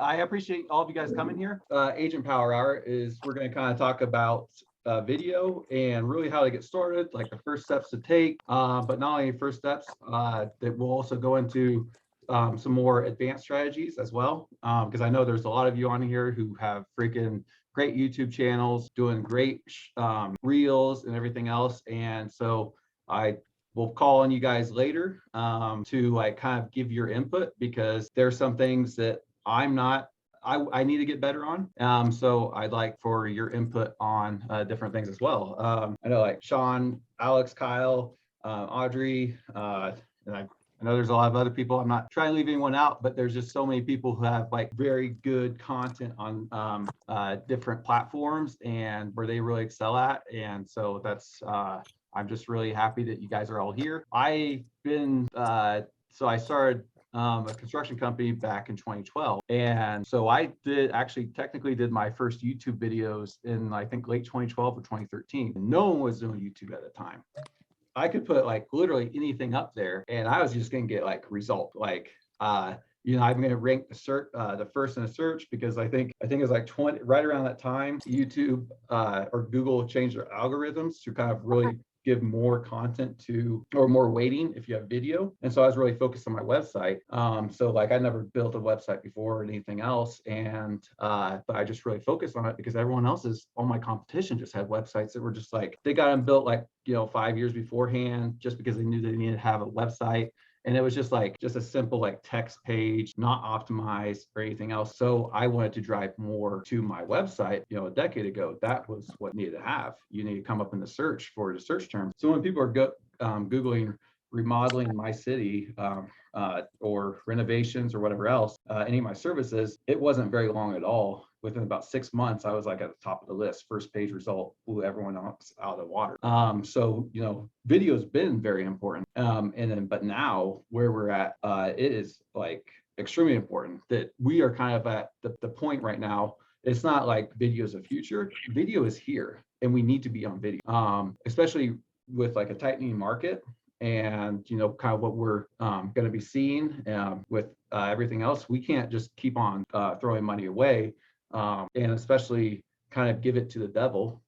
I appreciate all of you guys coming here. Agent Power Hour is we're going to kind of talk about video and really how to get started, like the first steps to take, but not only first steps, that we'll also go into some more advanced strategies as well, because I know there's a lot of you on here who have freaking great YouTube channels, doing great reels and everything else. And so I will call on you guys later to like kind of give your input, because there's some things that I need to get better on. So I'd like for your input on different things as well. I know like Sean, Alex, Kyle, Audrey, and I know there's a lot of other people. I'm not trying to leave anyone out, but there's just so many people who have like very good content on different platforms and where they really excel at. And so that's, I'm just really happy that you guys are all here. So I started a construction company back in 2012. And so I technically did my first YouTube videos in, I think, late 2012 or 2013. And no one was doing YouTube at the time. I could put like literally anything up there and I was just going to get like result. Like, I'm going to rank the first in a search, because I think it was like right around that time, YouTube or Google changed their algorithms to kind of really give more content to, or more weighting if you have video. And so I was really focused on my website. So like I never built a website before or anything else. And, but I just really focused on it because everyone else's, all my competition just had websites that were just like, they got them built like, 5 years beforehand, just because they knew they needed to have a website. And it was just a simple like text page, not optimized or anything else. So I wanted to drive more to my website. A decade ago, that was what needed to have. You need to come up in the search for the search terms. So when people are Googling remodeling my city or renovations or whatever else, any of my services, it wasn't very long at all. Within about 6 months, I was like at the top of the list, first page result, blew everyone else out of the water. So, video's been very important. But now where we're at, it is like extremely important that we are kind of at the point right now. It's not like video is the future. Video is here and we need to be on video, especially with like a tightening market. And kind of what we're going to be seeing with everything else, we can't just keep on throwing money away, and especially kind of give it to the devil,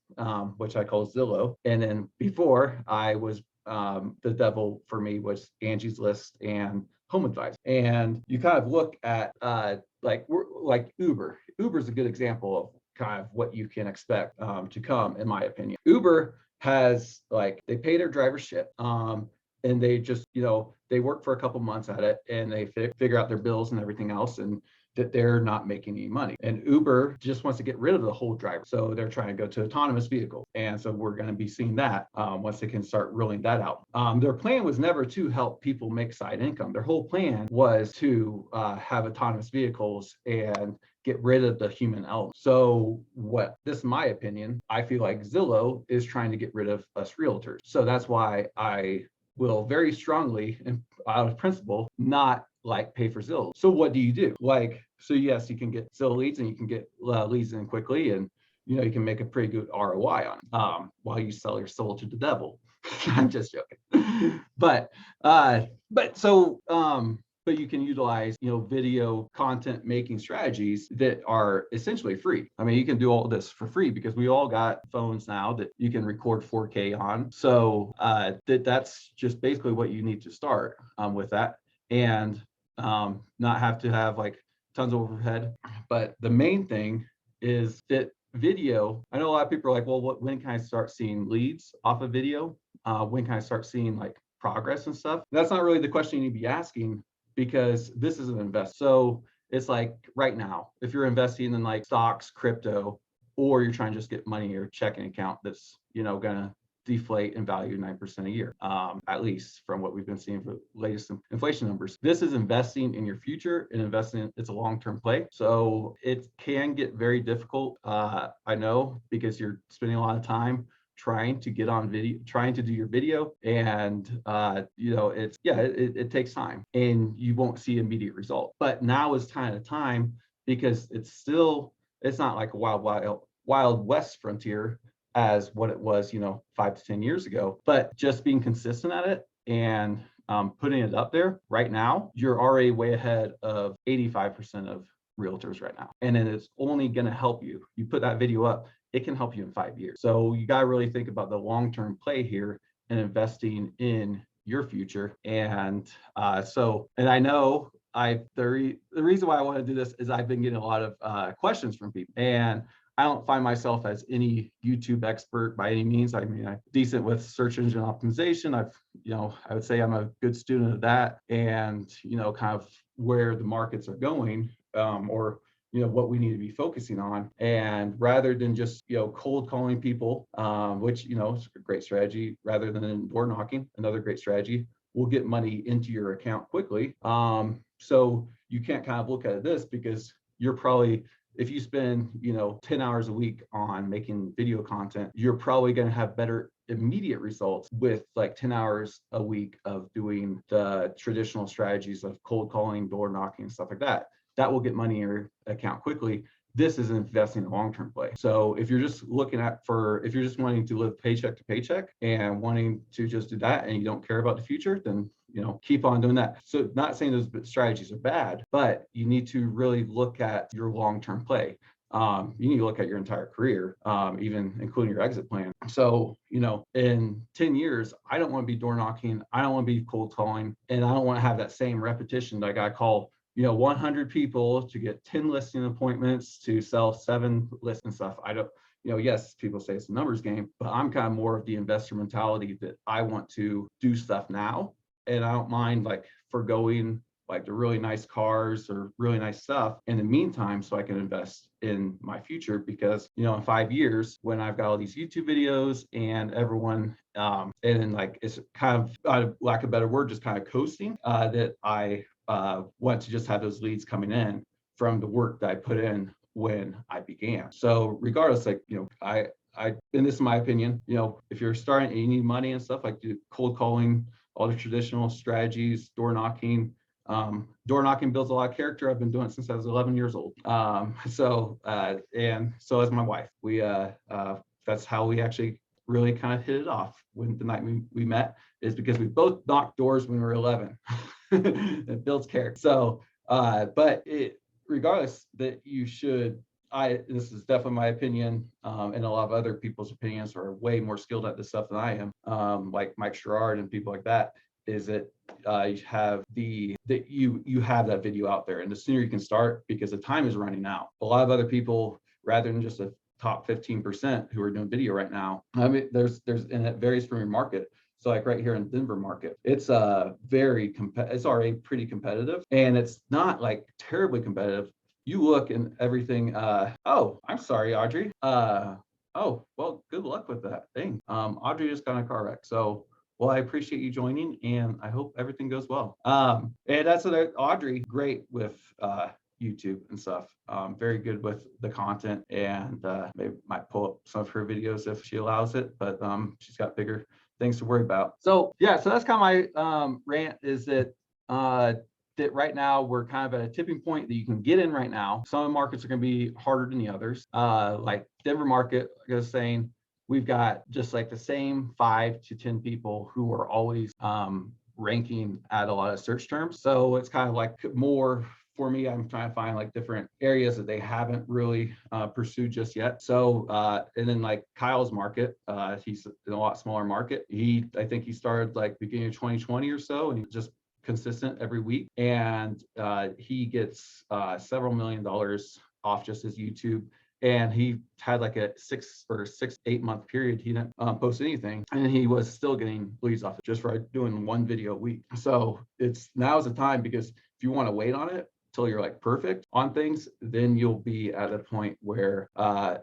which I call Zillow. And then before I was, the devil for me was Angie's List and Home Advisor. And you kind of look at like Uber. Uber's a good example of kind of what you can expect to come, in my opinion. Uber has they pay their driver shit. And they just, they work for a couple months at it and they figure out their bills and everything else, and that they're not making any money. And Uber just wants to get rid of the whole driver. So they're trying to go to autonomous vehicles. And so we're going to be seeing that once they can start rolling that out. Their plan was never to help people make side income. Their whole plan was to have autonomous vehicles and get rid of the human element. So this is my opinion, I feel like Zillow is trying to get rid of us realtors. So that's why I will very strongly, and out of principle, not pay for Zillow. So what do you do? So yes, you can get Zillow leads and you can get leads in quickly, and you can make a pretty good ROI on while you sell your soul to the devil. I'm just joking. But you can utilize, video content making strategies that are essentially free. I mean, you can do all this for free because we all got phones now that you can record 4K on. So that's just basically what you need to start with that, and not have to have tons of overhead. But the main thing is that video, I know a lot of people are like, well, when can I start seeing leads off of video? When can I start seeing progress and stuff? That's not really the question you need to be asking, because this is an invest. So it's right now, if you're investing in stocks, crypto, or you're trying to just get money in your checking account that's, gonna deflate in value 9% a year, at least from what we've been seeing for the latest inflation numbers. This is investing in your future, and it's a long-term play. So it can get very difficult, I know, because you're spending a lot of time trying to get on video, trying to do your video, and it takes time and you won't see immediate result. But now is kind of time, because it's not like a wild west frontier as what it was 5 to 10 years ago, but just being consistent at it and putting it up there. Right now, you're already way ahead of 85% of realtors right now. And then it's only going to help you. You put that video up, it can help you in 5 years. So you got to really think about the long-term play here and investing in your future. And and I know the reason why I want to do this is I've been getting a lot of questions from people, and I don't find myself as any YouTube expert by any means. I mean, I'm decent with search engine optimization. I would say I'm a good student of that, and kind of where the markets are going, or what we need to be focusing on. And rather than just cold calling people, which is a great strategy, rather than door knocking, another great strategy, will get money into your account quickly. So you can't kind of look at this, because you're probably, if you spend 10 hours a week on making video content, you're probably going to have better immediate results with like 10 hours a week of doing the traditional strategies of cold calling, door knocking, stuff like that. That will get money in your account quickly. This is investing in a long-term play. So if you're just if you're just wanting to live paycheck to paycheck and wanting to just do that, and you don't care about the future, then keep on doing that. So not saying those strategies are bad, but you need to really look at your long-term play. You need to look at your entire career, even including your exit plan. So, in 10 years, I don't want to be door knocking. I don't want to be cold calling, and I don't want to have that same repetition. Like I call 100 people to get 10 listing appointments to sell 7 lists and stuff. I don't, yes, people say it's a numbers game, but I'm kind of more of the investor mentality that I want to do stuff now. And I don't mind like forgoing like the really nice cars or really nice stuff in the meantime, so I can invest in my future. Because in 5 years, when I've got all these YouTube videos and everyone and then like it's kind of, lack of a better word, just kind of coasting, that I want to just have those leads coming in from the work that I put in when I began. So regardless, like and this is my opinion, if you're starting and you need money and stuff, like do cold calling, all the traditional strategies, door knocking. Door knocking builds a lot of character. I've been doing it since I was 11 years old. And so as my wife, we that's how we actually really kind of hit it off when the night we met, is because we both knocked doors when we were 11. It builds character. So, regardless, that you should. This is definitely my opinion, and a lot of other people's opinions are way more skilled at this stuff than I am, like Mike Sherrard and people like that, is that you have that video out there, and the sooner you can start, because the time is running out. A lot of other people, rather than just a top 15% who are doing video right now, I mean, and it varies from your market. So like right here in Denver market, it's it's already pretty competitive, and it's not like terribly competitive. You look and everything. Oh, I'm sorry, Audrey. Oh, well, good luck with that thing. Audrey just got in a car wreck. So, well, I appreciate you joining, and I hope everything goes well. And that's Audrey, great with YouTube and stuff. Very good with the content, and maybe might pull up some of her videos if she allows it, but she's got bigger things to worry about. So yeah, so that's kind of my rant, is that that right now we're kind of at a tipping point that you can get in right now. Some markets are going to be harder than the others. Like Denver market, like I was saying, we've got just like the same 5 to 10 people who are always ranking at a lot of search terms. So it's kind of like more for me. I'm trying to find like different areas that they haven't really pursued just yet. So and then like Kyle's market, he's in a lot smaller market. I think he started like beginning of 2020 or so, and he's just consistent every week, and he gets several $1 million off just his YouTube. And he had like a 6-8 month period he didn't post anything, and he was still getting leads off it just for doing 1 video a week. So now's the time, because if you want to wait on it till you're like perfect on things, then you'll be at a point where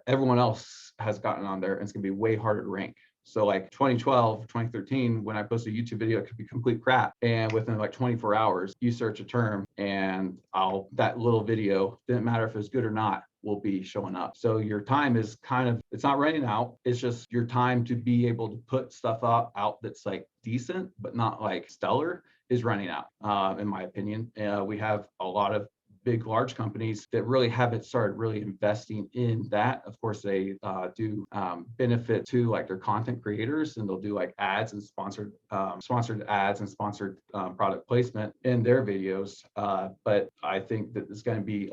everyone else has gotten on there, and it's gonna be way harder to rank. So like 2012, 2013, when I posted a YouTube video, it could be complete crap. And within like 24 hours, you search a term, and that little video, didn't matter if it's good or not, will be showing up. So your time is it's not running out. It's just your time to be able to put stuff out that's like decent, but not like stellar, is running out, in my opinion. We have a lot of big, large companies that really haven't started really investing in that. Of course, they do benefit to like their content creators, and they'll do like ads and sponsored ads and sponsored product placement in their videos. But I think that it's going to be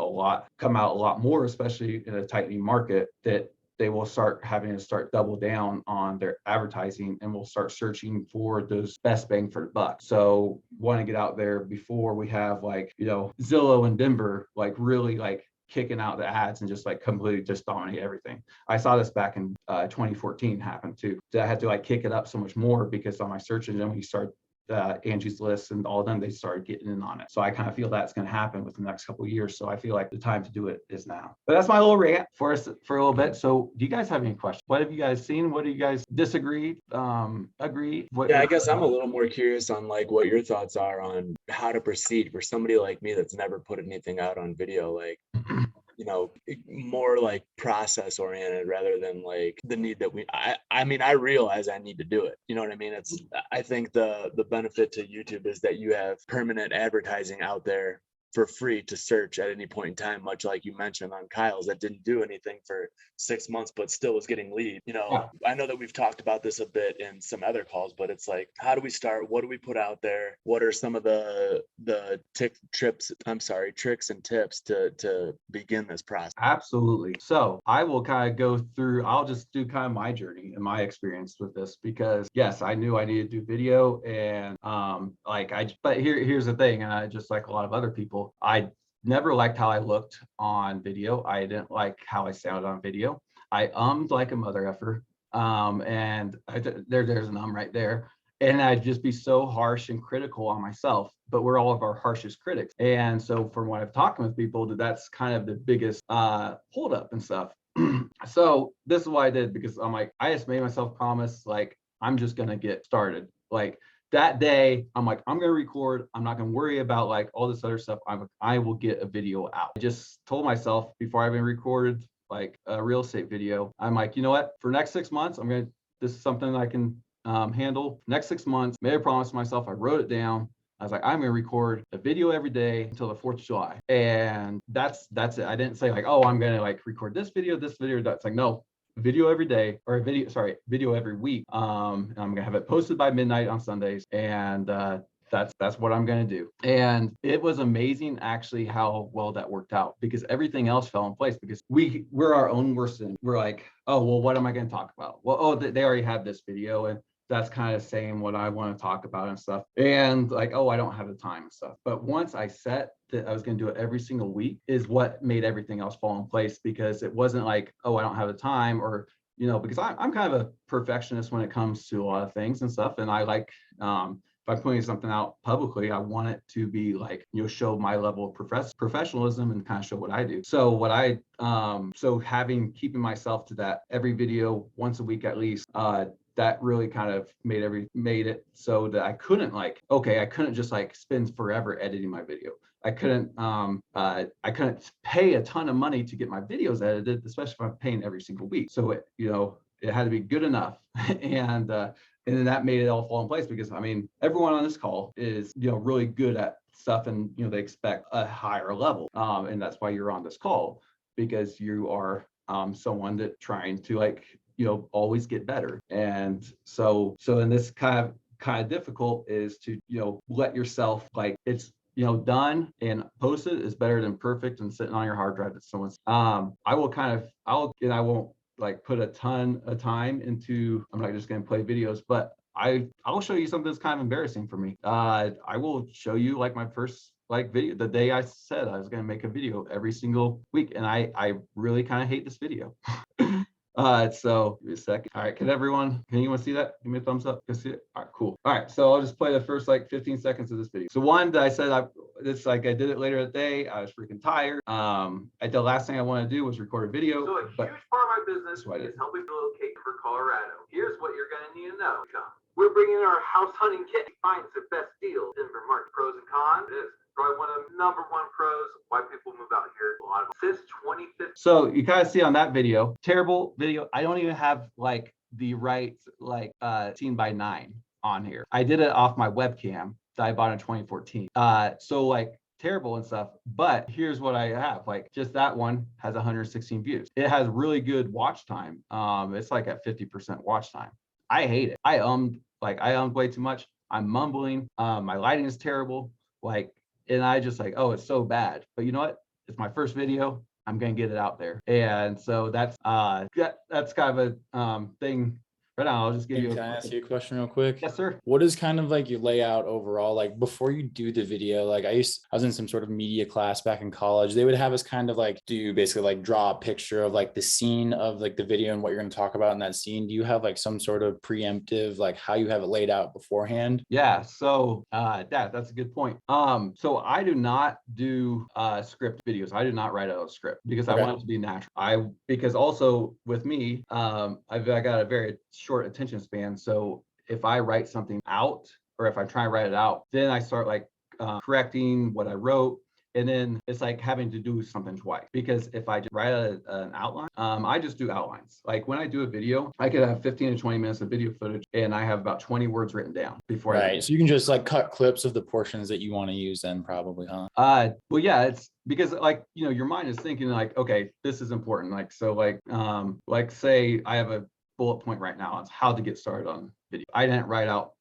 come out a lot more, especially in a tightening market, that they will start having to double down on their advertising, and will start searching for those best bang for the buck. So want to get out there before we have like, Zillow in Denver, like really like kicking out the ads and just like completely just dominate everything. I saw this back in 2014 happen too. I had to like kick it up so much more because on my search engine, when you start Angie's List and all of them, they started getting in on it. So I kind of feel that's going to happen within the next couple of years. So I feel like the time to do it is now. But that's my little rant for us for a little bit. So do you guys have any questions? What have you guys seen? What do you guys disagree? Agree? I guess I'm a little more curious on like what your thoughts are on how to proceed for somebody like me that's never put anything out on video, like more like process oriented rather than like the need that I mean, I realize I need to do it. You know what I mean? I think the benefit to YouTube is that you have permanent advertising out there for free to search at any point in time, much like you mentioned on Kyle's that didn't do anything for 6 months, but still was getting leads. I know that we've talked about this a bit in some other calls, but it's like, how do we start? What do we put out there? What are some of the tricks and tips to begin this process? Absolutely. So I will kind of go through, I'll just do kind of my journey and my experience with this, because yes, I knew I needed to do video, and but here's the thing, and I just like a lot of other people, I never liked how I looked on video. I didn't like how I sounded on video. I like a mother effer. And there's an right there. And I'd just be so harsh and critical on myself, but we're all of our harshest critics. And so from what I've talked with people, that's kind of the biggest holdup and stuff. So this is what I did, because I'm like, I just made myself promise, like, I'm just going to get started. Like, that day, I'm like, I'm going to record. I'm not going to worry about like all this other stuff. I will get a video out. I just told myself before I even recorded like a real estate video, I'm like, you know what? For next 6 months, this is something I can handle. Next 6 months, made a promise to myself. I wrote it down. I was like, I'm going to record a video every day until the 4th of July. And that's it. I didn't say like, oh, I'm going to like record this video. That's like, no. Video every day, or video every week. I'm gonna have it posted by midnight on Sundays, and that's what I'm gonna do. And it was amazing actually how well that worked out, because everything else fell in place, because we're our own worst enemy. We're like, oh well, what am I gonna talk about? Well, they already have this video, and that's kind of saying what I want to talk about and stuff. And like, oh, I don't have the time and stuff. But once I set that I was going to do it every single week, is what made everything else fall in place, because it wasn't like, oh, I don't have the time, or, because I'm kind of a perfectionist when it comes to a lot of things and stuff. And I like, if I'm putting something out publicly, I want it to be like, show my level of professionalism and kind of show what I do. So keeping myself to that every video once a week at least, that really kind of made it so that I couldn't just like spend forever editing my video. I couldn't pay a ton of money to get my videos edited, especially if I'm paying every single week. So it had to be good enough. And then that made it all fall in place, because I mean, everyone on this call is, really good at stuff, and, they expect a higher level. And that's why you're on this call, because you are someone that trying to like, always get better. And so in this kind of difficult is to, let yourself, like, it's, done and posted is better than perfect and sitting on your hard drive that someone's. I won't like put a ton of time into, I'm not just going to play videos, but I'll show you something that's kind of embarrassing for me. I will show you like my first like video, the day I said I was going to make a video every single week. And I really kind of hate this video. So give me a second. All right, can anyone see that? Give me a thumbs up. Can see it? All right, cool. All right, so I'll just play the first like 15 seconds of this video. So one that I said I did it later that day. I was freaking tired. The last thing I wanted to do was record a video. So a huge part of my business is helping relocate for Colorado. Here's what you're gonna need to know. We're bringing our house hunting kit. Find the best deals in Denver market. Pros and cons. It is probably one of the number one pros why people move out here. A lot of since 2015. So you kind of see on that video, terrible video. I don't even have like the right 16:9 on here. I did it off my webcam that I bought in 2014. So like terrible and stuff. But here's what I have, like just that one has 116 views. It has really good watch time. It's like at 50% watch time. I hate it. I ummed way too much. I'm mumbling. My lighting is terrible. Like, and I just like, oh, it's so bad. But you know what? It's my first video. I'm gonna get it out there. And so that's kind of a thing. Right now, I'll just give you. Can I ask you a question real quick? Yes, sir. What is kind of like your layout overall? Like before you do the video, like I was in some sort of media class back in college. They would have us kind of like do basically like draw a picture of like the scene of like the video and what you're going to talk about in that scene. Do you have like some sort of preemptive, like how you have it laid out beforehand? Yeah. So that's a good point. So I do not do script videos. I do not write out a script because I want it to be natural. Because also with me, I got a very short attention span. So if I write something out or if I try and write it out, then I start like correcting what I wrote. And then it's like having to do something twice, because if I just write an outline, I just do outlines. Like when I do a video, I could have 15 to 20 minutes of video footage and I have about 20 words written down before Right. So you can just like cut clips of the portions that you want to use then probably, huh? Well, yeah, it's because like, your mind is thinking like, okay, this is important. Like, so like say I have a bullet point right now. It's how to get started on video. I didn't write out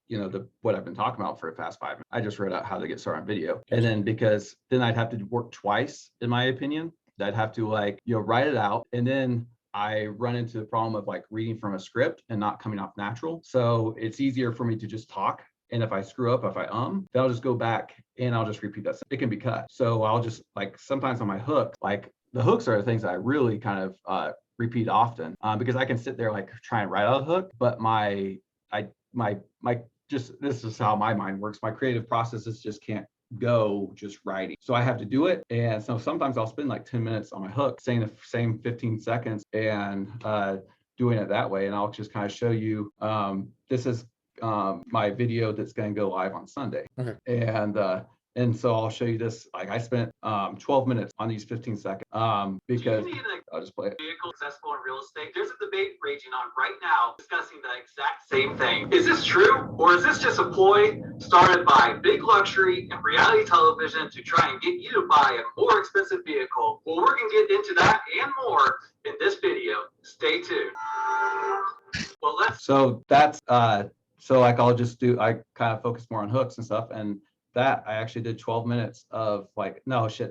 what I've been talking about for the past 5 minutes. I just wrote out how to get started on video. And then because then I'd have to work twice, in my opinion. I'd have to write it out. And then I run into the problem of like reading from a script and not coming off natural. So it's easier for me to just talk. And if I screw up, if I then I'll just go back and I'll just repeat that. It can be cut. So I'll just like sometimes on my hook, like the hooks are the things that I really kind of repeat often because I can sit there like try and write out a hook, but this is how my mind works. My creative processes just can't go just writing. So I have to do it. And so sometimes I'll spend like 10 minutes on my hook saying the same 15 seconds and doing it that way. And I'll just kind of show you, this is my video that's going to go live on Sunday. Okay. And so I'll show you this. Like I spent 12 minutes on these 15 seconds because I'll just play it. Vehicle accessible in real estate. There's a debate raging on right now discussing the exact same thing. Is this true, or is this just a ploy started by big luxury and reality television to try and get you to buy a more expensive vehicle? Well, we're going to get into that and more in this video. Stay tuned. Well, So that's so like I kind of focus more on hooks and stuff, and that I actually did 12 minutes of like, no shit,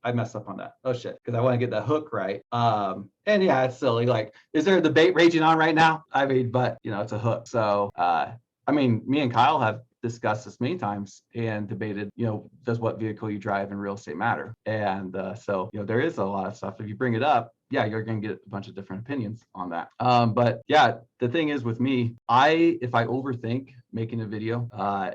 I messed up on that. Oh shit, because I want to get the hook right. And yeah, it's silly. Like, is there a debate raging on right now? I mean, but it's a hook. So I mean, me and Kyle have discussed this many times and debated, does what vehicle you drive in real estate matter? And so there is a lot of stuff. If you bring it up, yeah, you're going to get a bunch of different opinions on that. But yeah, the thing is with me, if I overthink making a video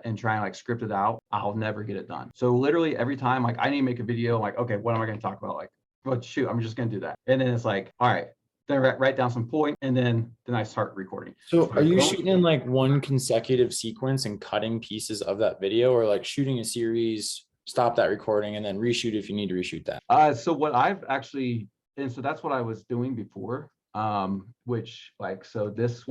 and try and like script it out, I'll never get it done. So literally every time like I need to make a video, I'm like, okay, what am I going to talk about? Like, well, shoot, I'm just going to do that. And then it's like, all right, then write down some point, and then I start recording. So are you shooting in like one consecutive sequence and cutting pieces of that video, or like shooting a series, stop that recording and then reshoot if you need to reshoot that? So what I've actually, and so that's what I was doing before, which like, so this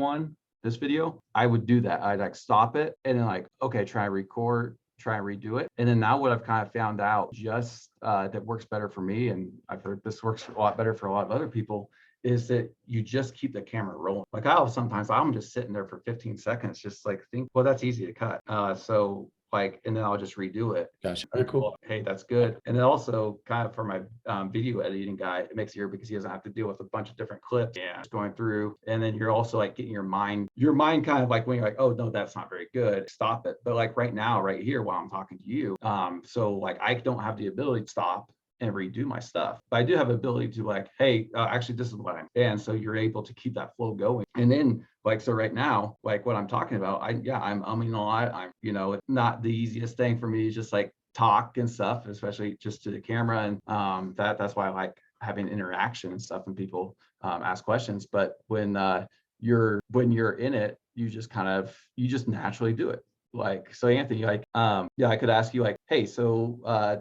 video, I would do that. I'd like stop it and then like, okay, try and redo it. And then now what I've kind of found out just that works better for me, and I've heard this works a lot better for a lot of other people, is that you just keep the camera rolling. Like sometimes I'm just sitting there for 15 seconds, just like think, well, that's easy to cut. So like, and then I'll just redo it. Gotcha. Very cool. Hey, that's good. And then also kind of for my video editing guy, it makes it easier because he doesn't have to deal with a bunch of different clips going through. And then you're also like getting your mind kind of like when you're like, oh no, that's not very good, stop it. But like right now, right here, while I'm talking to you, so like I don't have the ability to stop and redo my stuff, but I do have the ability to like, hey, actually this is what I'm, and so you're able to keep that flow going. And then like, so right now, like what I'm talking about, I'm umming a lot. I'm, it's not the easiest thing for me to just like talk and stuff, especially just to the camera. And that's why I like having interaction and stuff and people ask questions. But when you're in it, you just naturally do it. Like, so Anthony, like, I could ask you like, hey, so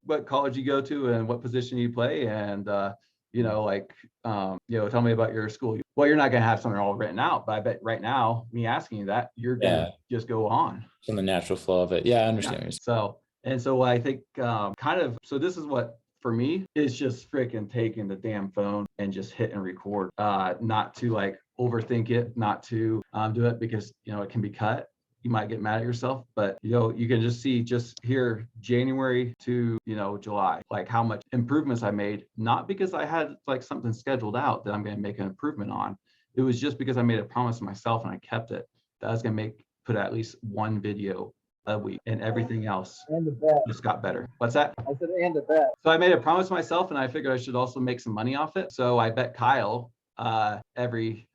what college you go to and what position you play, and tell me about your school. Well, you're not going to have something all written out, but I bet right now, me asking you that, you're going to just go on. From the natural flow of it. Yeah, I understand. So And so I think so this is what for me is just freaking taking the damn phone and just hit and record, not to like overthink it, not to do it because, it can be cut. You might get mad at yourself, but you can just see just here January to July, like how much improvements I made, not because I had like something scheduled out that I'm going to make an improvement on. It was just because I made a promise to myself and I kept it, that I was going to put at least one video a week, and everything else just got better. What's that? I said, and a bet. So I made a promise to myself, and I figured I should also make some money off it. So I bet Kyle every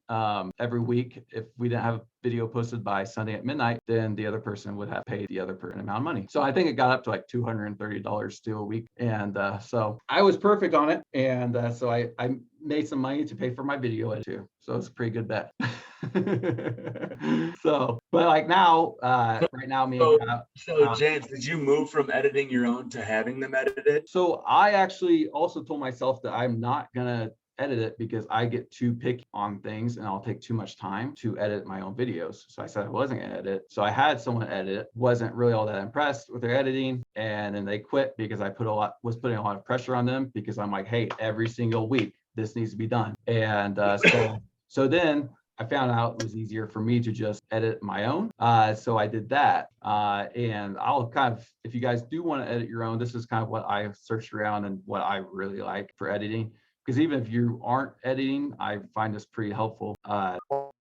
week, if we didn't have a video posted by Sunday at midnight, then the other person would have paid the other person amount of money. So I think it got up to like $230 still a week. And so I was perfect on it. And so I made some money to pay for my video edit too. So it's a pretty good bet. So, but like now, right now, So James, did you move from editing your own to having them edited? So I actually also told myself that I'm not gonna edit it because I get too picky on things and I'll take too much time to edit my own videos. So I said I wasn't gonna edit. So I had someone edit it, wasn't really all that impressed with their editing, and then they quit because I was putting a lot of pressure on them because I'm like, hey, every single week this needs to be done. And so then I found out it was easier for me to just edit my own. So I did that. And I'll if you guys do want to edit your own, this is kind of what I searched around and what I really like for editing. Because even if you aren't editing, I find this pretty helpful.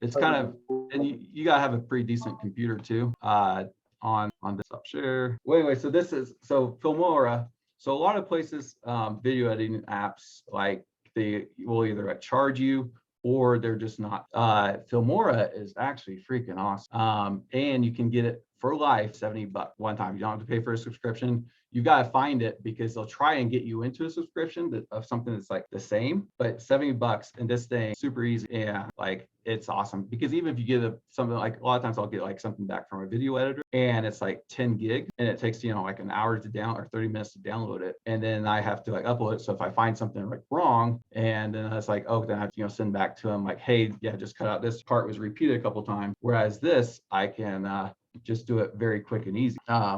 It's kind of, and you gotta have a pretty decent computer too. On this up share. Well, anyway, so Filmora. So a lot of places, video editing apps, like they will either charge you or they're just not. Filmora is actually freaking awesome. And you can get it for life, $70 one time. You don't have to pay for a subscription. You got to find it because they'll try and get you into a subscription of something that's like the same, but $70 and this thing super easy. And like, it's awesome because even if you get something like, a lot of times I'll get like something back from a video editor and it's like 10 gig and it takes, like an hour to download or 30 minutes to download it. And then I have to like upload it. So if I find something like wrong and then it's like, oh, then I have to, send back to them like, hey, yeah, just cut out this part was repeated a couple times. Whereas this, I can, just do it very quick and easy.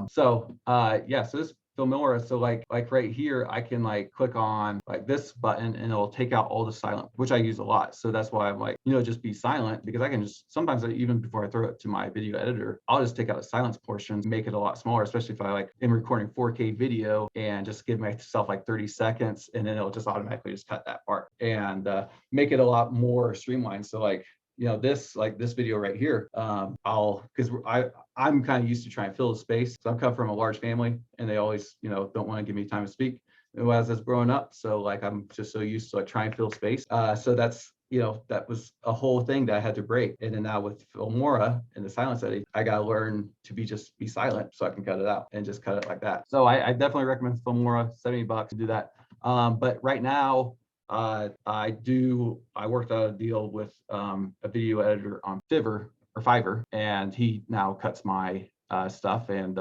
So this Filmora, so like right here, I can like click on like this button and it'll take out all the silent, which I use a lot. So that's why I'm like, just be silent because I can just, sometimes even before I throw it to my video editor, I'll just take out the silence portions, make it a lot smaller, especially if I like am recording 4K video and just give myself like 30 seconds and then it'll just automatically just cut that part and make it a lot more streamlined. So like, this video right here, because I'm kind of used to trying to fill the space. So I'm coming from a large family and they always, don't want to give me time to speak as I was growing up. So like, I'm just so used to like trying to fill space. So that's, that was a whole thing that I had to break. And then now with Filmora and the silence editing, I got to learn to be silent so I can cut it out and just cut it like that. So I definitely recommend Filmora, $70 to do that. But right now, I worked out a deal with a video editor on Fiverr, and he now cuts my stuff and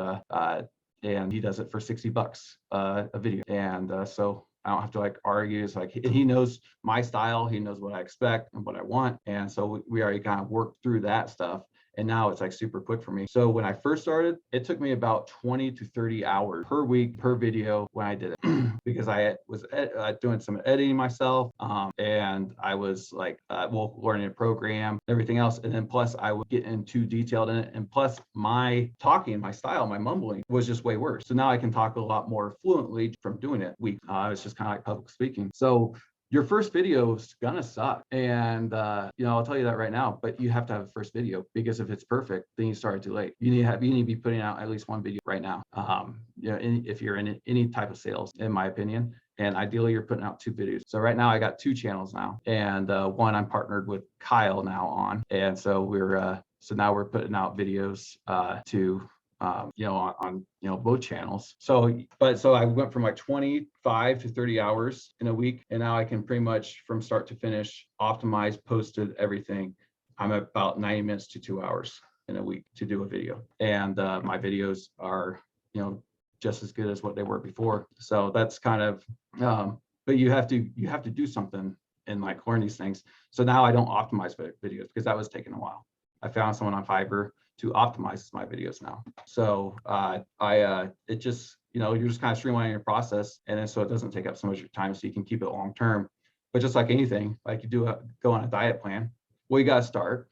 he does it for $60 a video. And so I don't have to like argue. It's like he knows my style, he knows what I expect and what I want. And so we already kind of worked through that stuff. And now it's like super quick for me. So when I first started, it took me about 20 to 30 hours per week per video when I did it because I was doing some editing myself. And I was like, learning a program, everything else. And then plus I would get in too detailed in it. And plus my talking, my style, my mumbling was just way worse. So now I can talk a lot more fluently from doing it week. It's just kind of like public speaking. So your first video is gonna suck. And I'll tell you that right now, but you have to have a first video because if it's perfect, then you start too late. You need to be putting out at least one video right now. If you're in any type of sales, in my opinion. And ideally you're putting out 2 videos. So right now I got 2 channels now. And one I'm partnered with Kyle now on. And so now we're putting out videos on both channels. So I went from like 25 to 30 hours in a week. And now I can pretty much from start to finish, optimize, posted everything. I'm at about 90 minutes to 2 hours in a week to do a video. And my videos are, just as good as what they were before. So that's kind of, but you have to do something and like learn these things. So now I don't optimize videos because that was taking a while. I found someone on Fiverr to optimize my videos now. So it just, you're just kind of streamlining your process, and then so it doesn't take up so much of your time, so you can keep it long term. But just like anything, like you go on a diet plan, well, you got to start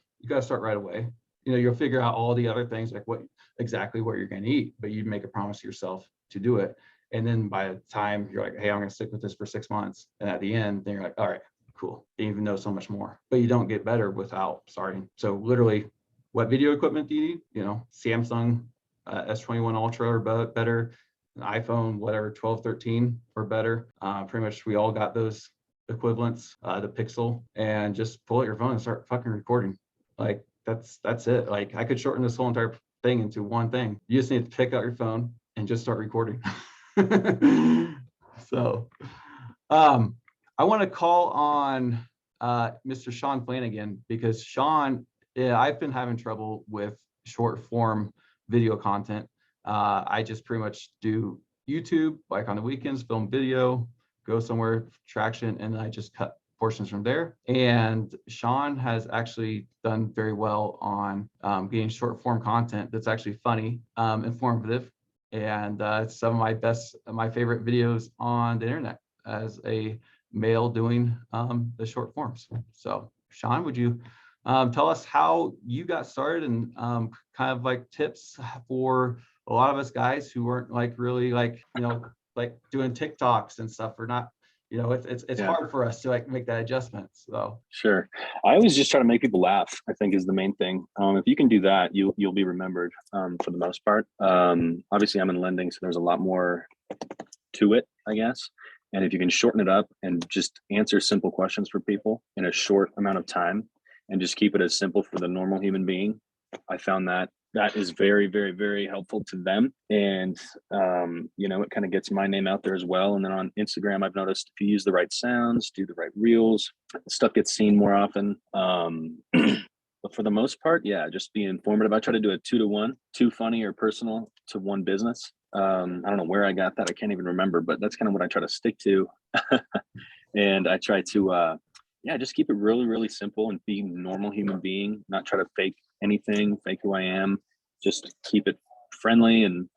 right away. You'll figure out all the other things, like exactly what you're going to eat, but you make a promise to yourself to do it. And then by the time you're like, hey, I'm going to stick with this for 6 months, and at the end, then you're like, all right, cool. You even know so much more, but you don't get better without starting. So literally, what video equipment do you need? Samsung S21 Ultra or better, an iPhone, whatever, 12, 13 or better. Pretty much we all got those equivalents, the Pixel, and just pull out your phone and start fucking recording. Like that's it. Like I could shorten this whole entire thing into one thing. You just need to pick out your phone and just start recording. So I want to call on Mr. Sean Flanagan, because Sean, I've been having trouble with short form video content. I just pretty much do YouTube, like on the weekends, film video, go somewhere, traction, and then I just cut portions from there. And Sean has actually done very well on getting short form content that's actually funny, informative, and it's some of my favorite videos on the internet as a male doing the short forms. So Sean, would you tell us how you got started, and kind of like tips for a lot of us guys who weren't like really like doing TikToks and stuff, or not, it's hard for us to like make that adjustment. So sure. I always just try to make people laugh, I think, is the main thing. If you can do that, you'll be remembered for the most part. Obviously I'm in lending, so there's a lot more to it, I guess. And if you can shorten it up and just answer simple questions for people in a short amount of time, and just keep it as simple for the normal human being, I found that is very, very, very helpful to them. And, it kind of gets my name out there as well. And then on Instagram, I've noticed if you use the right sounds, do the right reels, stuff gets seen more often. But for the most part, yeah, just be informative. I try to do a 2-to-1, 2 funny or personal to 1 business. I don't know where I got that. I can't even remember, but that's kind of what I try to stick to. And I try to, just keep it really, really simple and be a normal human being, not try to fake anything, fake who I am. Just keep it friendly and,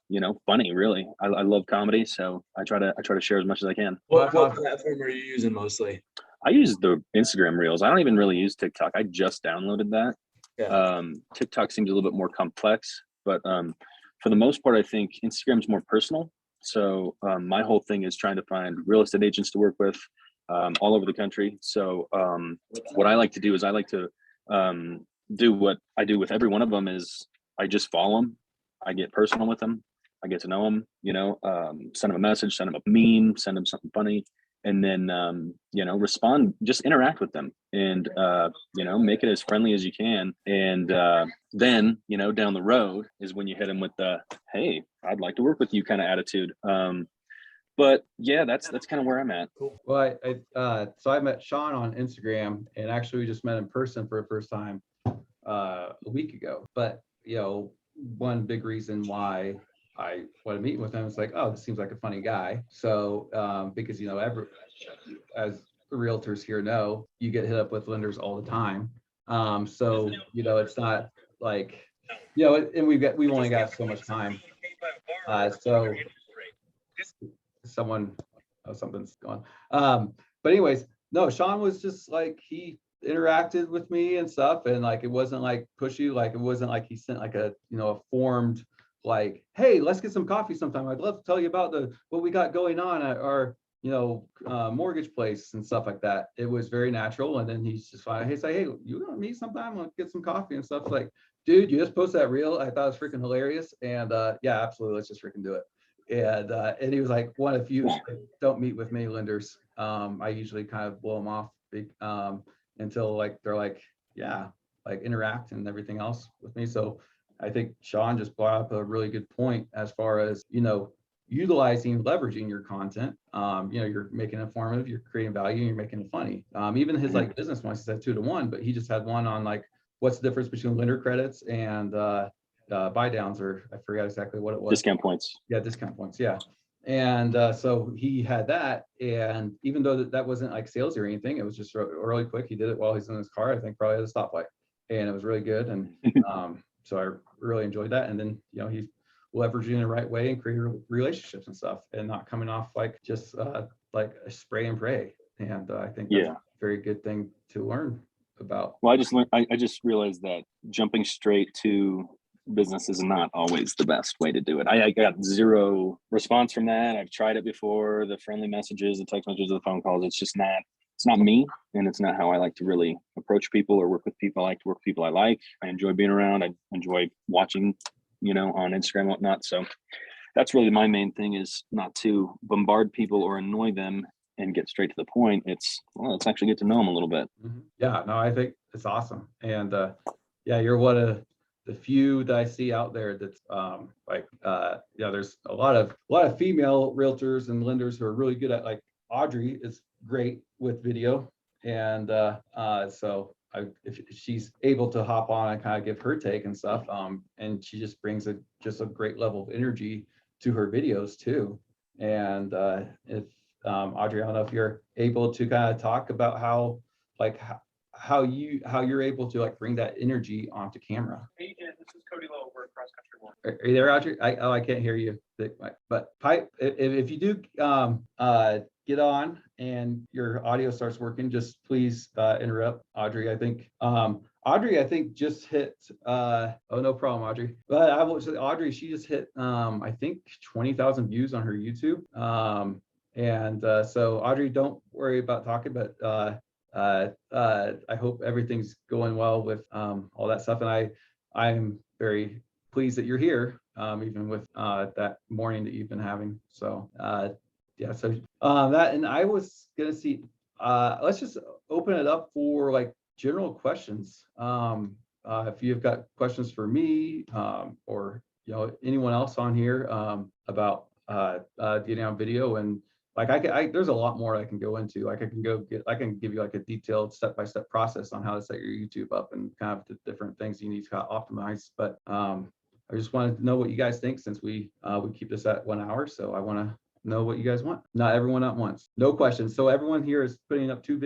funny, really. I love comedy, so I try to share as much as I can. What platform are you using mostly? I use the Instagram Reels. I don't even really use TikTok. I just downloaded that. Yeah. TikTok seems a little bit more complex, but for the most part, I think Instagram's more personal. So my whole thing is trying to find real estate agents to work with all over the country. So what I like to do is I like to do what I do with every one of them is I just follow them. I get personal with them. I get to know them, send them a message, send them a meme, send them something funny, and then, respond, just interact with them and, make it as friendly as you can. And then, down the road is when you hit them with the, hey, I'd like to work with you kind of attitude. But yeah, that's kind of where I'm at. Cool. Well, so I met Sean on Instagram, and actually we just met in person for the first time a week ago. But one big reason why I want to meet with him is like, oh, this seems like a funny guy. So because as realtors here know, you get hit up with lenders all the time. So it's not like and we've only got so much time. So something's going. But anyways, no, Sean was just like, he interacted with me and stuff, and like it wasn't like pushy, like it wasn't like he sent like a a formed like, hey, let's get some coffee sometime, I'd love to tell you about what we got going on at our mortgage place and stuff like that. It was very natural. And then he's just like, hey, you want to meet sometime, let's get some coffee and stuff. Like, dude, you just posted that reel, I thought it was freaking hilarious, and yeah, absolutely, let's just freaking do it. And he was like, one of you don't meet with many lenders. I usually kind of blow them off until like they're like, yeah, like interact and everything else with me. So I think Sean just brought up a really good point as far as utilizing, leveraging your content. You're making it informative, you're creating value, you're making it funny. Even his like business ones, he said 2-to-1, but he just had one on like what's the difference between lender credits and buy downs, or I forgot exactly what it was. Discount points. Yeah, discount points. Yeah. And so he had that, and even though that wasn't like salesy or anything, it was just really quick. He did it while he's in his car, I think probably at a stoplight, and it was really good. And so I really enjoyed that. And then, he's leveraging it the right way and creating relationships and stuff, and not coming off like just like a spray and pray. And I think that's a very good thing to learn about. Well, I just realized that jumping straight to business is not always the best way to do it. I got zero response from that. I've tried it before, the friendly messages, the text messages, the phone calls. It's not me, and it's not how I like to really approach people or work with people. I like to work with people I like. I enjoy being around. I enjoy watching, on Instagram and whatnot. So that's really my main thing, is not to bombard people or annoy them and get straight to the point. Let's actually get to know them a little bit. Yeah, no, I think it's awesome. And you're one of the few that I see out there that's there's a lot of female realtors and lenders who are really good at, like Audrey is great with video. And if she's able to hop on and kind of give her take and stuff, and she just brings a great level of energy to her videos too. And if Audrey, I don't know if you're able to kind of talk about how you're able to like bring that energy onto camera. Hey, this is Cody Lowe. We're cross country one. Are you there, Audrey? I can't hear you. But pipe, if you do get on and your audio starts working, just please interrupt Audrey. I think Audrey just hit no problem, Audrey. But I will say Audrey, she just hit I think 20,000 views on her YouTube. So Audrey, don't worry about talking, but I hope everything's going well with all that stuff. And I'm very pleased that you're here, even with that morning that you've been having. So that, and I was gonna see, let's just open it up for like general questions. If you've got questions for me, or anyone else on here about getting on video, and like there's a lot more I can go into. Like I can give you like a detailed step-by-step process on how to set your YouTube up and kind of the different things you need to kind of optimize. But I just wanted to know what you guys think, since we keep this at 1 hour. So I want to know what you guys want. Not everyone at once. No questions. So everyone here is putting up 2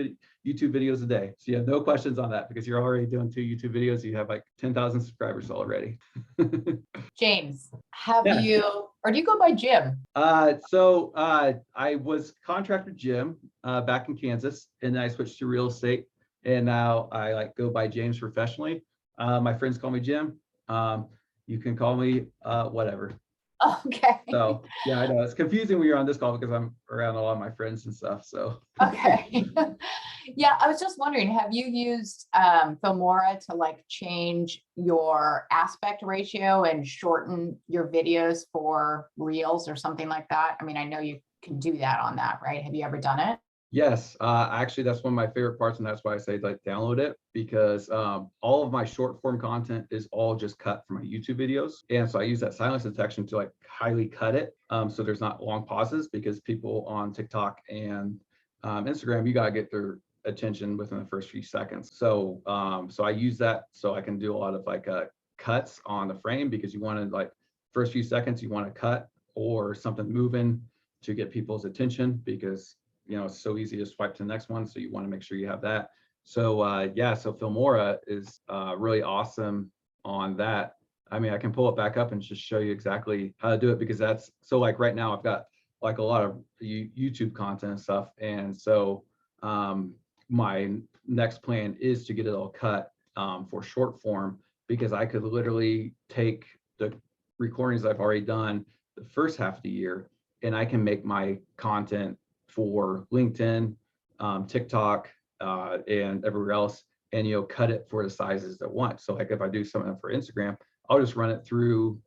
YouTube videos a day. So you have no questions on that, because you're already doing 2 YouTube videos. You have like 10,000 subscribers already. James, or do you go by Jim? So I was contractor Jim back in Kansas, and then I switched to real estate, and now I go by James professionally. My friends call me Jim. You can call me whatever. Okay. So yeah, I know it's confusing when you're on this call, because I'm around a lot of my friends and stuff. So okay. Yeah, I was just wondering, have you used Filmora to like change your aspect ratio and shorten your videos for reels or something like that? I mean, I know you can do that on that, right? Have you ever done it? Yes, actually, that's one of my favorite parts, and that's why I say like download it, because all of my short form content is all just cut from my YouTube videos, and so I use that silence detection to like highly cut it, so there's not long pauses, because people on TikTok and Instagram, you gotta get their attention within the first few seconds. So I use that so I can do a lot of like cuts on the frame, because you want to like first few seconds you want to cut or something moving to get people's attention, because it's so easy to swipe to the next one. So you want to make sure you have that. So so Filmora is really awesome on that. I mean, I can pull it back up and just show you exactly how to do it, because that's so like right now I've got like a lot of YouTube content and stuff. And so my next plan is to get it all cut for short form, because I could literally take the recordings I've already done the first half of the year, and I can make my content for LinkedIn, TikTok, and everywhere else, and cut it for the sizes that want. So like if I do something for Instagram, I'll just run it through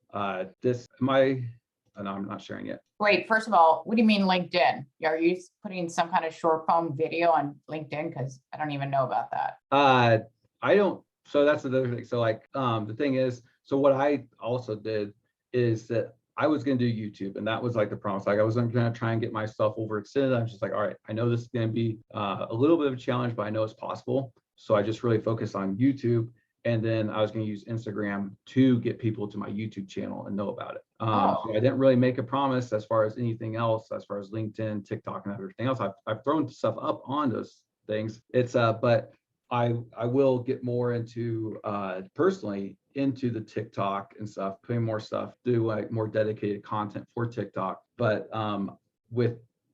this. No, I'm not sharing it. Wait, first of all, what do you mean LinkedIn? Are you putting some kind of short form video on LinkedIn? Because I don't even know about that. I don't. So that's another thing. So like the thing is, so what I also did is that I was going to do YouTube, and that was like the promise. Like I wasn't going to try and get myself overextended. I was just like, all right, I know this is going to be a little bit of a challenge, but I know it's possible. So I just really focused on YouTube, and then I was going to use Instagram to get people to my YouTube channel and know about it. So I didn't really make a promise as far as anything else, as far as LinkedIn, TikTok, and everything else. I've thrown stuff up on those things. It's but I will get more into personally into the TikTok and stuff, putting more stuff, do like more dedicated content for TikTok. But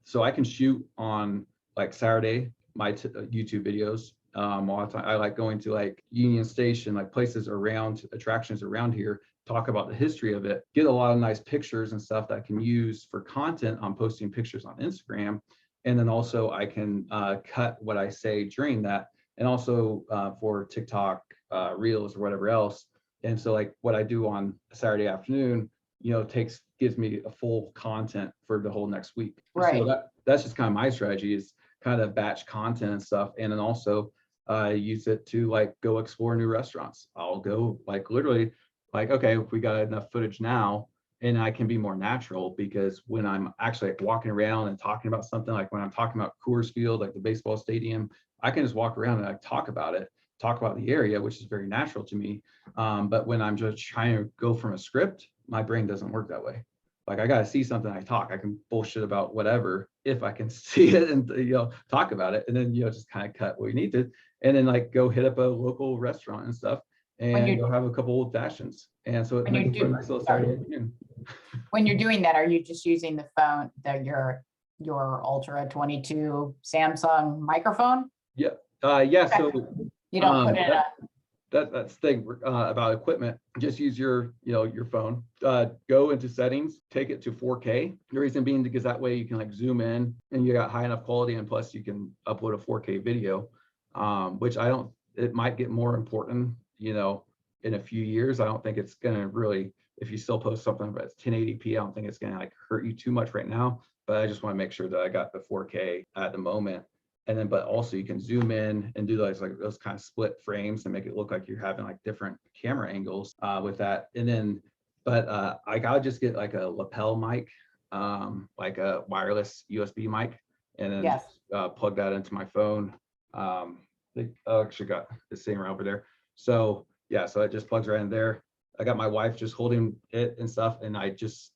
so I can shoot on like Saturday, my YouTube videos. All the time. I like going to like Union Station, like places around, attractions around here, talk about the history of it, get a lot of nice pictures and stuff that I can use for content on posting pictures on Instagram. And then also I can cut what I say during that, and also for TikTok reels or whatever else. And so like what I do on a Saturday afternoon, gives me a full content for the whole next week. Right. So that's just kind of my strategy, is kind of batch content and stuff. And then also use it to like go explore new restaurants. I'll go like literally like, okay, if we got enough footage now, and I can be more natural, because when I'm actually like walking around and talking about something, like when I'm talking about Coors Field, like the baseball stadium, I can just walk around and like talk about it, talk about the area, which is very natural to me. But when I'm just trying to go from a script, my brain doesn't work that way. Like I gotta see something, I talk. I can bullshit about whatever if I can see it and talk about it, and then just kind of cut what you need to, and then like go hit up a local restaurant and stuff, and go have a couple old fashions. And so it makes for a nice little Saturday afternoon. When you're doing that, are you just using the phone, your Ultra 22 Samsung microphone? Yeah. Okay. So You don't put it in that's the thing about equipment. Just use your phone. Go into settings, take it to 4K. The reason being because that way you can like zoom in and you got high enough quality, and plus you can upload a 4K video, which it might get more important, in a few years. I don't think it's gonna really, if you still post something that's 1080p, I don't think it's gonna like hurt you too much right now. But I just want to make sure that I got the 4K at the moment. And then, but also you can zoom in and do those kind of split frames and make it look like you're having like different camera angles with that. And then, but I'll just get like a lapel mic, like a wireless USB mic, and then just, plug that into my phone. I actually got this thing right over there. So yeah, so it just plugs right in there. I got my wife just holding it and stuff, and I'm just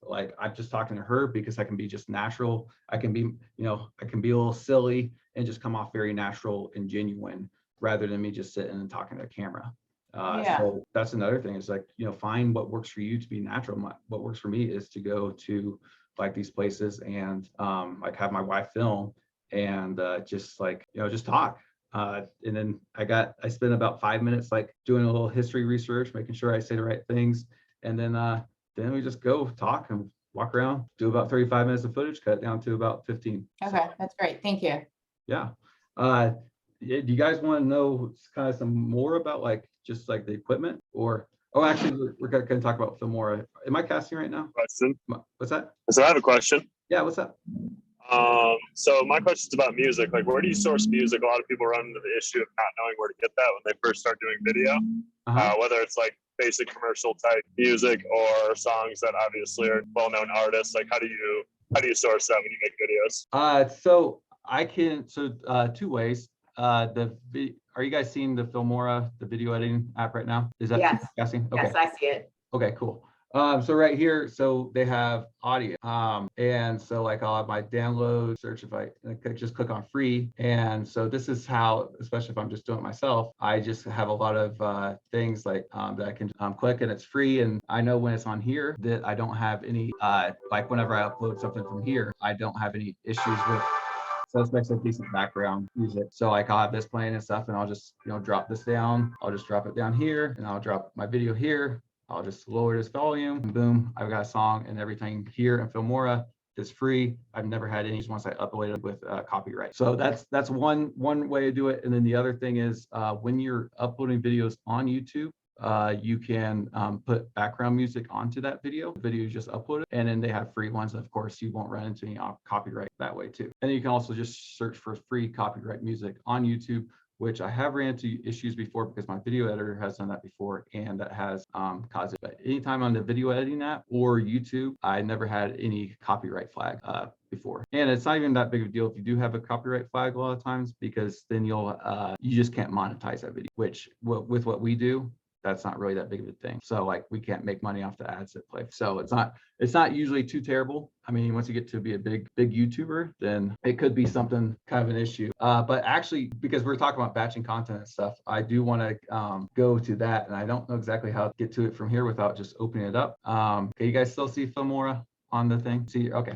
talking to her because I can be just natural. I can be a little silly and just come off very natural and genuine, rather than me just sitting and talking to a camera. So that's another thing, is like, find what works for you to be natural. What works for me is to go to like these places and like have my wife film and just talk. And then I spent about 5 minutes like doing a little history research, making sure I say the right things. And then we just go talk and walk around, do about 35 minutes of footage, cut it down to about 15. Okay, that's great. Thank you. Yeah. Do you guys want to know kind of some more about like just like the equipment, or actually we're going to talk about Filmora. Am I casting right now? Question. What's that? So I have a question. Yeah, what's up? So my question is about music. Like, where do you source music? A lot of people run into the issue of not knowing where to get that when they first start doing video. Whether it's like basic commercial type music or songs that obviously are well-known artists. Like, how do you source that when you make videos? So I can, two ways. Are you guys seeing the Filmora, the video editing app right now? Is that casting? Okay. Yes, I see it. Okay, cool. So right here, so they have audio. And so like I'll have my download search, if I just click on free. And so this is how, especially if I'm just doing it myself, I just have a lot of things like that I can click, and it's free. And I know when it's on here that I don't have any, like whenever I upload something from here, I don't have any issues with. So this makes a decent background music. So like I'll have this playing and stuff, and I'll just, drop this down. I'll just drop it down here, and I'll drop my video here. I'll just lower this volume, and boom, I've got a song, and everything here in Filmora is free. I've never had any once I upload it with copyright. So that's one way to do it. And then the other thing is when you're uploading videos on YouTube, you can put background music onto that video. The video you just uploaded, and then they have free ones. Of course, you won't run into any copyright that way too. And then you can also just search for free copyright music on YouTube, which I have ran into issues before because my video editor has done that before, and that has caused it. But anytime on the video editing app or YouTube, I never had any copyright flag before. And it's not even that big of a deal if you do have a copyright flag a lot of times, because then you just can't monetize that video, which with what we do, that's not really that big of a thing. So like we can't make money off the ads that play. So it's not usually too terrible. I mean, once you get to be a big YouTuber, then it could be something kind of an issue. But actually, because we're talking about batching content and stuff, I do want to go to that, and I don't know exactly how to get to it from here without just opening it up. Okay, you guys still see Filmora on the thing? See, okay.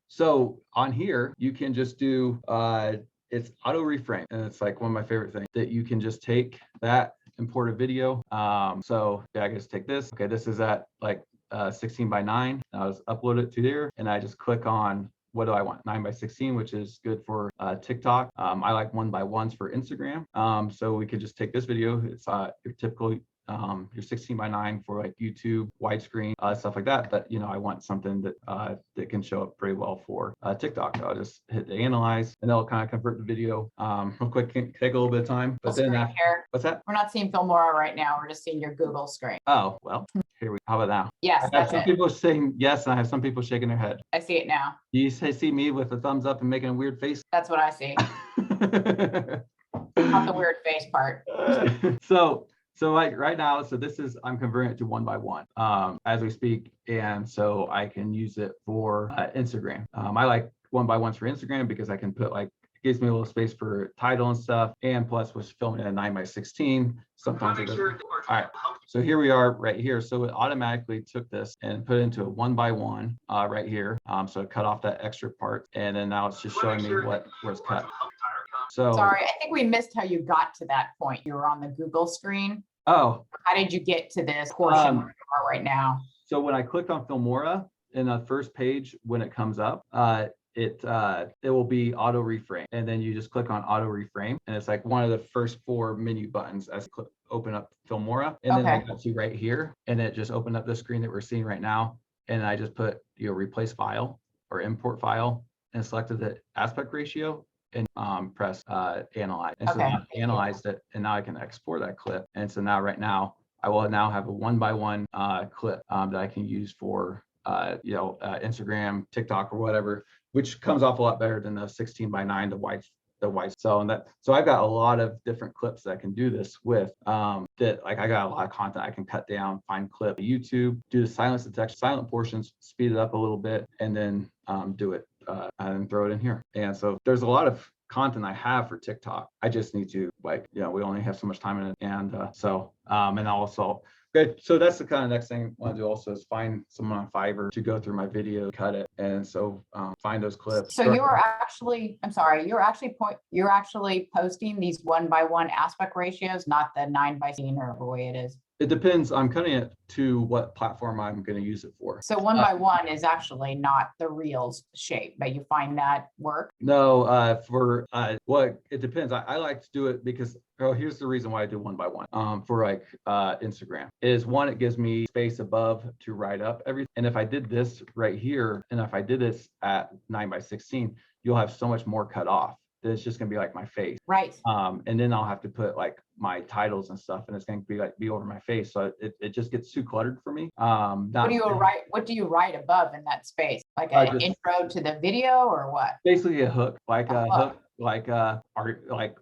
So on here, you can just do it's auto reframe, and it's like one of my favorite things that you can just take that, import a video. So yeah, I just take this. Okay, this is at like 16 by 9. I'll just upload it to there, and I just click on what do I want? 9 by 16, which is good for TikTok. I like 1 by 1s for Instagram. So we could just take this video. It's your typical your 16 by 9 for like YouTube, widescreen, stuff like that. But I want something that that can show up pretty well for TikTok. So I'll just hit the analyze, and that'll kind of convert the video real quick. Can take a little bit of time, but then what's that? We're not seeing Filmora right now. We're just seeing your Google screen. Oh, well, here we. How about now? Yes, I have some people saying yes, and I have some people shaking their head. I see it now. You see me with a thumbs up and making a weird face? That's what I see. Not the weird face part. So like right now, so this is, I'm converting it to 1 by 1 as we speak. And so I can use it for Instagram. I like 1 by 1s for Instagram because I can put like, it gives me a little space for title and stuff. And plus was filming at 9 by 16. Sometimes it doesn't. All right, so here we are right here. So it automatically took this and put it into a 1 by 1 right here. So it cut off that extra part. And then now it's just showing me what was cut. So sorry, I think we missed how you got to that point. You were on the Google screen. Oh, how did you get to this portion where you are right now? So when I clicked on Filmora in the first page, when it comes up, it will be auto reframe, and then you just click on auto reframe, and it's like one of the first 4 menu buttons as you open up Filmora, and then I got you right here, and it just opened up the screen that we're seeing right now, and I just put replace file or import file and selected the aspect ratio and press analyze. And so I analyzed it, and now I can export that clip. And so now right now I will now have a 1 by 1 clip that I can use for Instagram, TikTok, or whatever, which comes off a lot better than the 16 by 9, the white. So I've got a lot of different clips that I can do this with. That like I got a lot of content I can cut down, find clip, YouTube, do the silence detection, silent portions, speed it up a little bit, and then do it and throw it in here. And so there's a lot of content I have for TikTok. I just need to we only have so much time in it, and and also. Good. So that's the kind of next thing I want to do also is find someone on Fiverr to go through my video, cut it, and so find those clips. So you are actually, I'm sorry, you're actually posting these 1 by 1 aspect ratios, not the 9 by 16 or the way it is. It depends. I'm cutting it to what platform I'm going to use it for. So 1 by 1 is actually not the Reels shape, but you find that work? No, it depends. I like to do it because here's the reason why I do 1 by 1 for like Instagram is one, it gives me space above to write up everything. And if I did this right here, and if I did this at 9 by 16, you'll have so much more cut off. It's just gonna be like my face, right? And then I'll have to put like my titles and stuff, and it's gonna be over my face, so it just gets too cluttered for me. What do you write above in that space? Like an intro to the video, or what? Basically a hook, like a hook, like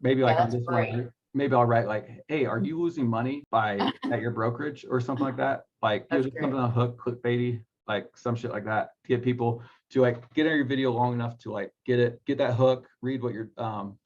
maybe like on this one. Maybe I'll write like, hey, are you losing money at your brokerage or something like that? Like something on a hook, clickbaity, like some shit like that to get people to like get in your video long enough to like get that hook, read what you're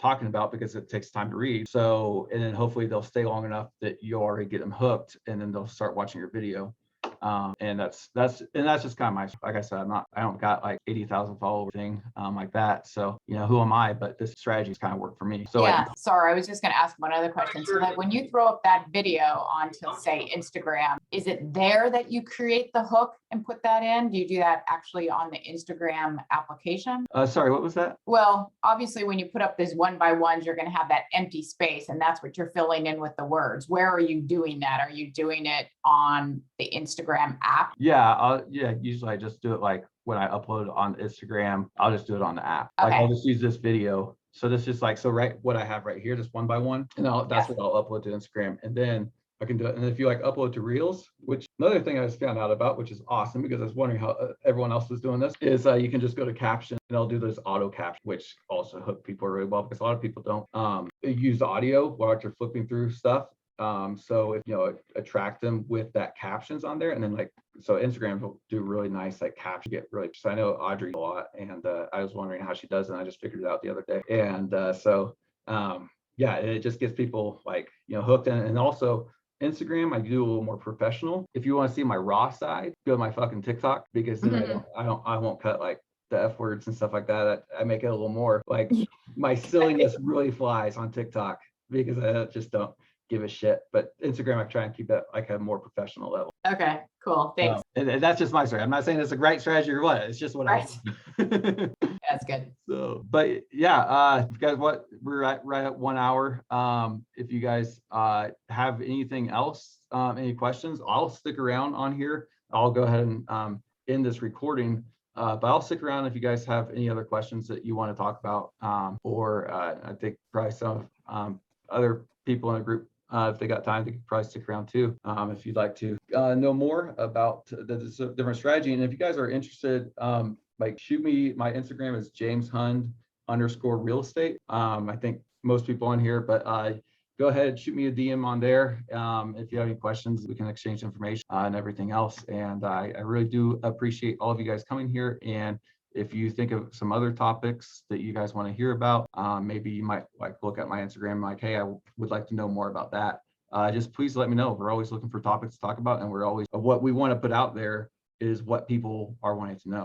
talking about, because it takes time to read. So, and then hopefully they'll stay long enough that you already get them hooked, and then they'll start watching your video. And that's just kind of my, like I said, I don't got like 80,000 followers thing like that. So, who am I? But this strategy's kind of worked for me. So yeah, sorry, I was just going to ask one other question. So like when you throw up that video onto say Instagram, is it there that you create the hook and put that in? Do you do that actually on the Instagram application? Sorry, what was that? Well, obviously when you put up these 1 by 1s, you're going to have that empty space, and that's what you're filling in with the words. Where are you doing that? Are you doing it on the Instagram app? Yeah, usually I just do it like when I upload on Instagram, I'll just do it on the app. Okay. Like I'll just use this video. So this is like, what I have right here, just 1 by 1, and that's what I'll upload to Instagram, and then I can do it. And if you like upload to Reels, which another thing I just found out about, which is awesome because I was wondering how everyone else was doing this, is you can just go to caption and I'll do this auto caption, which also hook people really well because a lot of people don't use audio while you're flipping through stuff. So if, attract them with that captions on there, and then so Instagram will do really nice, caption, get really, so I know Audrey a lot, and I was wondering how she does it, and I just figured it out the other day. And yeah, it just gets people hooked in. And also Instagram, I do a little more professional. If you want to see my raw side, go to my fucking TikTok, because then I won't cut the F words and stuff like that. I make it a little more my silliness really flies on TikTok, because I just don't give a shit. But Instagram, I try and keep it a more professional level. Okay, cool. Thanks. And that's just my story. I'm not saying it's a great strategy or what. It's just what I do. That's good. So, but yeah, you guys, we're at right at 1 hour. If you guys have anything else, any questions, I'll stick around on here. I'll go ahead and end this recording. But I'll stick around if you guys have any other questions that you want to talk about, or I think probably some other people in the group, if they got time, they could probably stick around too, if you'd like to know more about the different strategy. And if you guys are interested, shoot me. My Instagram is JamesHund_realestate. I think most people on here, but go ahead, shoot me a DM on there. If you have any questions, we can exchange information and everything else. And I really do appreciate all of you guys coming here. And if you think of some other topics that you guys want to hear about, maybe you might look at my Instagram, hey, I would like to know more about that. Just please let me know. We're always looking for topics to talk about, and we're always, what we want to put out there is what people are wanting to know.